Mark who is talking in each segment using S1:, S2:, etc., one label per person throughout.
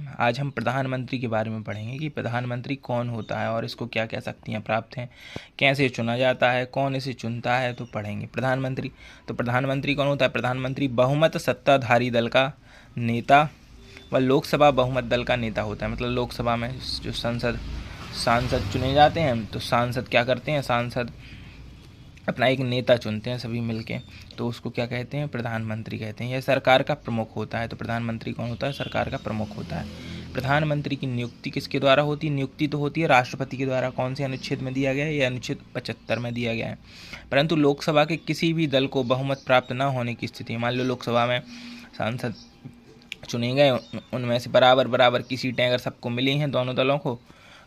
S1: आज हम प्रधानमंत्री के बारे में पढ़ेंगे कि प्रधानमंत्री कौन होता है और इसको क्या क्या शक्तियाँ प्राप्त हैं, कैसे चुना जाता है, कौन इसे चुनता है, तो पढ़ेंगे। प्रधानमंत्री, तो प्रधानमंत्री कौन होता है? प्रधानमंत्री बहुमत सत्ताधारी दल का नेता व लोकसभा बहुमत दल का नेता होता है। मतलब लोकसभा में जो सांसद चुने जाते हैं, तो सांसद क्या करते हैं? सांसद अपना एक नेता चुनते हैं सभी मिलके, तो उसको क्या कहते हैं? प्रधानमंत्री कहते हैं। यह सरकार का प्रमुख होता है। तो प्रधानमंत्री कौन होता है? सरकार का प्रमुख होता है। प्रधानमंत्री की नियुक्ति किसके द्वारा होती है? नियुक्ति तो होती है राष्ट्रपति के द्वारा। कौन से अनुच्छेद में दिया गया है? यह अनुच्छेद 75 में दिया गया है। परंतु लोकसभा के किसी भी दल को बहुमत प्राप्त न होने की स्थिति, मान लो लोकसभा में सांसद चुने गए, उनमें से बराबर की सीटें अगर सबको मिली हैं, दोनों दलों को,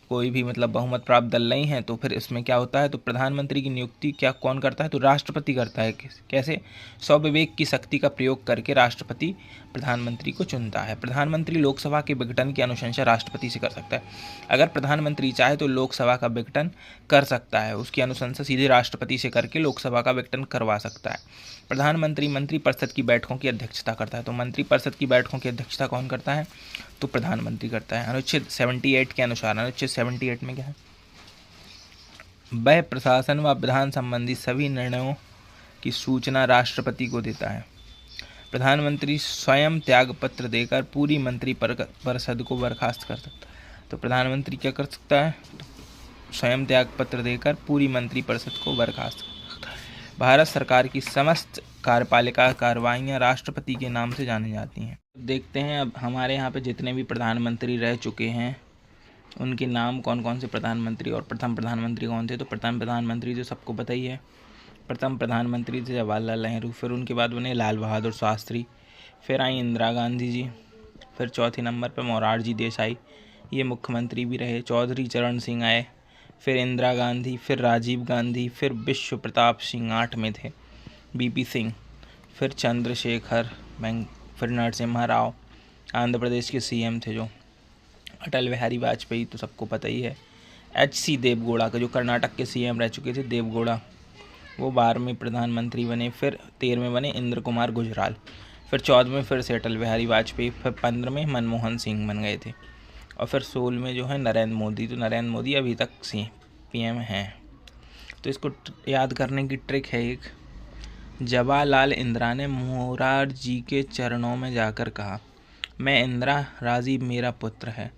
S1: कोई भी मतलब बहुमत प्राप्त दल नहीं है, तो फिर इसमें क्या होता है? तो प्रधानमंत्री की नियुक्ति क्या कौन करता है? तो राष्ट्रपति करता है। कैसे? स्वविवेक की शक्ति का प्रयोग करके राष्ट्रपति प्रधानमंत्री को चुनता है। प्रधानमंत्री लोकसभा के विघटन की अनुशंसा राष्ट्रपति से कर सकता है। अगर प्रधानमंत्री चाहे तो लोकसभा का विघटन कर सकता है, उसकी अनुशंसा सीधे राष्ट्रपति से करके लोकसभा का विघटन करवा सकता है। प्रधानमंत्री मंत्रिपरिषद की बैठकों की अध्यक्षता करता है। तो मंत्रिपरिषद की बैठकों की अध्यक्षता कौन करता है? तो प्रधानमंत्री करता है। अनुच्छेद 78 के अनुसार, अनुच्छेद 78 में क्या है? वह प्रशासन व विधान संबंधी सभी निर्णयों की सूचना राष्ट्रपति को देता है। प्रधानमंत्री स्वयं त्याग पत्र देकर पूरी मंत्रिपरिषद को बर्खास्त कर सकता है। तो प्रधानमंत्री क्या कर सकता है? तो स्वयं त्याग पत्र देकर पूरी मंत्रिपरिषद को बर्खास्त कर सकता है। भारत सरकार की समस्त कार्यपालिका कार्रवाइयाँ राष्ट्रपति के नाम से जानी जाती हैं। देखते हैं अब हमारे यहाँ पे जितने भी प्रधानमंत्री रह चुके हैं उनके नाम कौन कौन से प्रधानमंत्री, और प्रथम प्रधानमंत्री कौन थे? तो प्रथम प्रधानमंत्री तो सबको पता ही है, प्रथम प्रधानमंत्री थे जवाहरलाल नेहरू। फिर उनके बाद बने लाल बहादुर शास्त्री, फिर आई इंदिरा गांधी जी, फिर चौथे नंबर पर मोरारजी देसाई, ये मुख्यमंत्री भी रहे। चौधरी चरण सिंह आए, फिर इंदिरा गांधी, फिर राजीव गांधी, फिर विश्व प्रताप सिंह 8 में थे, बीपी सिंह, फिर चंद्रशेखर, फिर नरसिम्हा राव, आंध्र प्रदेश के सीएम थे जो, अटल बिहारी वाजपेयी तो सबको पता ही है, एच.सी. देवगौड़ा का जो कर्नाटक के सीएम रह चुके थे, देवगौड़ा, वो 12वें प्रधानमंत्री बने। फिर 13वें बने इंद्र कुमार गुजराल, फिर 14वें फिर से अटल बिहारी वाजपेयी, फिर 15वें मनमोहन सिंह बन गए थे, और फिर 16 में जो है नरेंद्र मोदी। तो नरेंद्र मोदी अभी तक पीएम हैं। तो इसको याद करने की ट्रिक है एक, जवाहरलाल इंदिरा ने मोरारजी के चरणों में जाकर कहा, मैं इंदिरा, राजीव मेरा पुत्र है।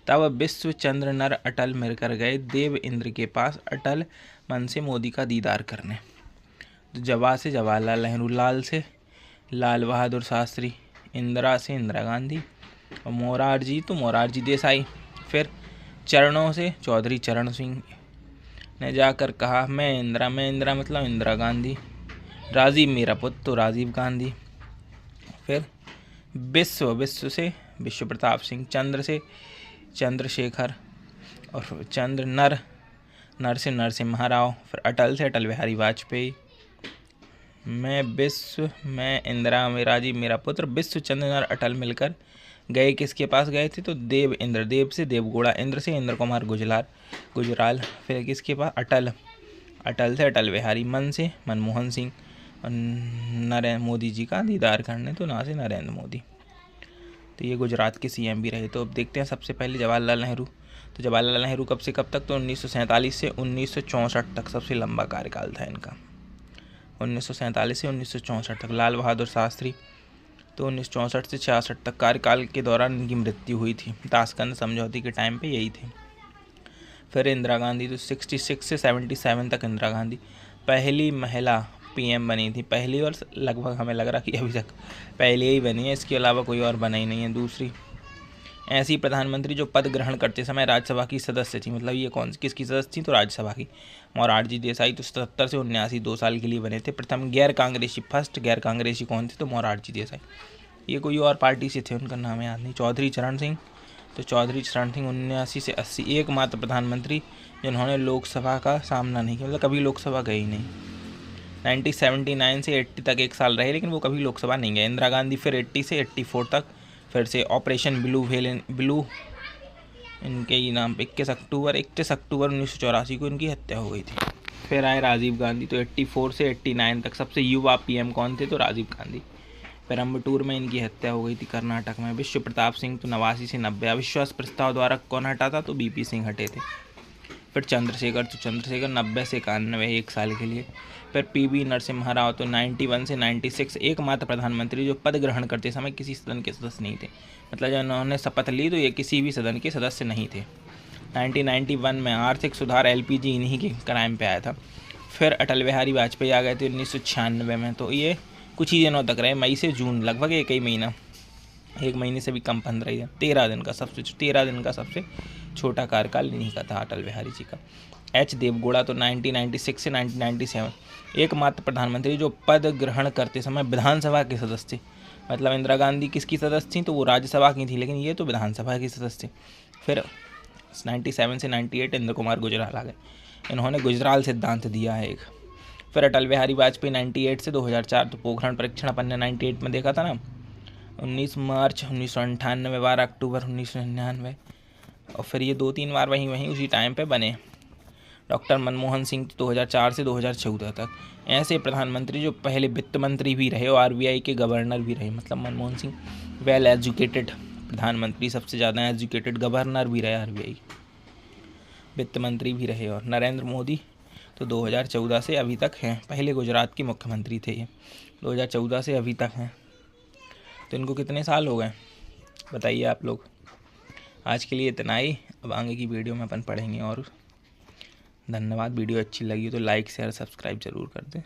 S1: तब विश्व चंद्र नर अटल मिलकर गए देव इंद्र के पास अटल मन से मोदी का दीदार करने। तो जवा से जवाहरलाल नेहरू, लाल से लाल बहादुर शास्त्री, इंदिरा से इंदिरा गांधी, और मोरारजी तो मोरारजी देसाई। फिर चरणों से चौधरी चरण सिंह ने जाकर कहा, मैं इंदिरा मतलब इंदिरा गांधी, राजीव मेरा पुत्र तो राजीव गांधी। फिर विश्व से विश्व प्रताप सिंह, चंद्र से चंद्रशेखर, और चंद्र नर से नरसिम्हा राव, फिर अटल से अटल बिहारी वाजपेयी। मैं इंदिरा, में राजीव मेरा पुत्र, विश्व चंद्र नर अटल मिलकर गए किसके पास गए थे? तो देव इंद्र, देव से देवगौड़ा, इंद्र से इंद्र कुमार गुजराल, फिर किसके पास? अटल से अटल बिहारी, मन से मनमोहन सिंह, और नरेंद्र मोदी जी का दीदार करने, तो ना से नरेंद्र मोदी। तो ये गुजरात के सीएम भी रहे। तो अब देखते हैं सबसे पहले जवाहरलाल नेहरू। तो जवाहरलाल नेहरू कब से कब तक? तो 1947 से 1964 तक सबसे लंबा कार्यकाल था इनका, 1947 से 1964 तक। लाल बहादुर शास्त्री तो 1964 से 66 तक कार्यकाल के दौरान इनकी मृत्यु हुई थी, ताशकंद समझौते के टाइम पे यही थे। फिर इंदिरा गांधी तो 66 से 77 तक इंदिरा गांधी पहली महिला पीएम बनी थी, पहली, और लगभग हमें लग रहा कि अभी तक पहली ही बनी है, इसके अलावा कोई और बना ही नहीं है दूसरी। ऐसी प्रधानमंत्री जो पद ग्रहण करते समय राज्यसभा की सदस्य थी, मतलब ये किसकी सदस्य थी? तो राज्यसभा की। मोरारजी देसाई तो 77 से 79 2 साल के लिए बने थे। प्रथम गैर कांग्रेसी कौन थे? तो मोरारजी देसाई। ये कोई और पार्टी से थे, उनका नाम याद नहीं। चौधरी चरण सिंह तो चौधरी चरण सिंह 79 से 80 एकमात्र प्रधानमंत्री जिन्होंने लोकसभा का सामना नहीं किया, मतलब कभी लोकसभा गए ही नहीं। 1979 से 80 तक 1 साल रहे, लेकिन वो कभी लोकसभा नहीं गए। इंदिरा गांधी फिर 80 से 84 तक, फिर से ऑपरेशन ब्लू इनके ही नाम पे 31 अक्टूबर 1984 को इनकी हत्या हो गई थी। फिर आए राजीव गांधी तो 84 से 89 तक सबसे युवा पीएम कौन थे? तो राजीव गांधी। पेरम्बटूर में इनकी हत्या हो गई थी कर्नाटक में। विश्व प्रताप सिंह तो 89 से 90। अविश्वास प्रस्ताव द्वारा कौन हटा था, तो बीपी सिंह हटे थे। फिर चंद्रशेखर 90 से 91, 1 साल के लिए। फिर पीवी नरसिम्हा राव तो 91 से 96, एकमात्र प्रधानमंत्री जो पद ग्रहण करते समय किसी सदन के सदस्य नहीं थे। मतलब जब उन्होंने शपथ ली तो ये किसी भी सदन के सदस्य नहीं थे। 1991 में आर्थिक सुधार LPG इन्हीं के क्राइम पे आया था। फिर अटल बिहारी वाजपेयी आ गए थे 1996 में, तो ये कुछ ही दिनों तक रहे, मई से जून, लगभग एक ही महीना, 1 महीने से भी कम, 15 दिन, 13 दिन का सबसे छोटा कार्यकाल इन्हीं का था, अटल बिहारी जी का। H देवगौड़ा तो 1996 से 1997, एकमात्र प्रधानमंत्री जो पद ग्रहण करते समय विधानसभा के सदस्य थे। मतलब इंदिरा गांधी किसकी सदस्य थी, तो वो राज्यसभा की थी, लेकिन ये तो विधानसभा की सदस्य थे। फिर 97 से 98 इंद्र कुमार गुजराल आ गए, इन्होंने गुजराल सिद्धांत दिया है एक। फिर अटल बिहारी वाजपेयी 98 से 2004, तो पोखरण परीक्षण अपन ने 98 में देखा था ना। 19 मार्च 1998, 12 अक्टूबर 1999, और फिर ये 2-3 बार वहीं उसी टाइम पे बने। डॉक्टर मनमोहन सिंह 2004 से 2014 तक। ऐसे प्रधानमंत्री जो पहले वित्त मंत्री भी रहे और RBI के गवर्नर भी रहे। मतलब मनमोहन सिंह वेल एजुकेटेड प्रधानमंत्री, सबसे ज़्यादा एजुकेटेड, गवर्नर भी रहे RBI, वित्त मंत्री भी रहे। और नरेंद्र मोदी तो 2014 से अभी तक हैं, पहले गुजरात के मुख्यमंत्री थे ये, 2014 से अभी तक हैं। तो इनको कितने साल हो गए बताइए आप लोग। आज के लिए इतना ही, अब आगे की वीडियो में अपन पढ़ेंगे और। धन्यवाद। वीडियो अच्छी लगी तो लाइक शेयर सब्सक्राइब ज़रूर कर दें।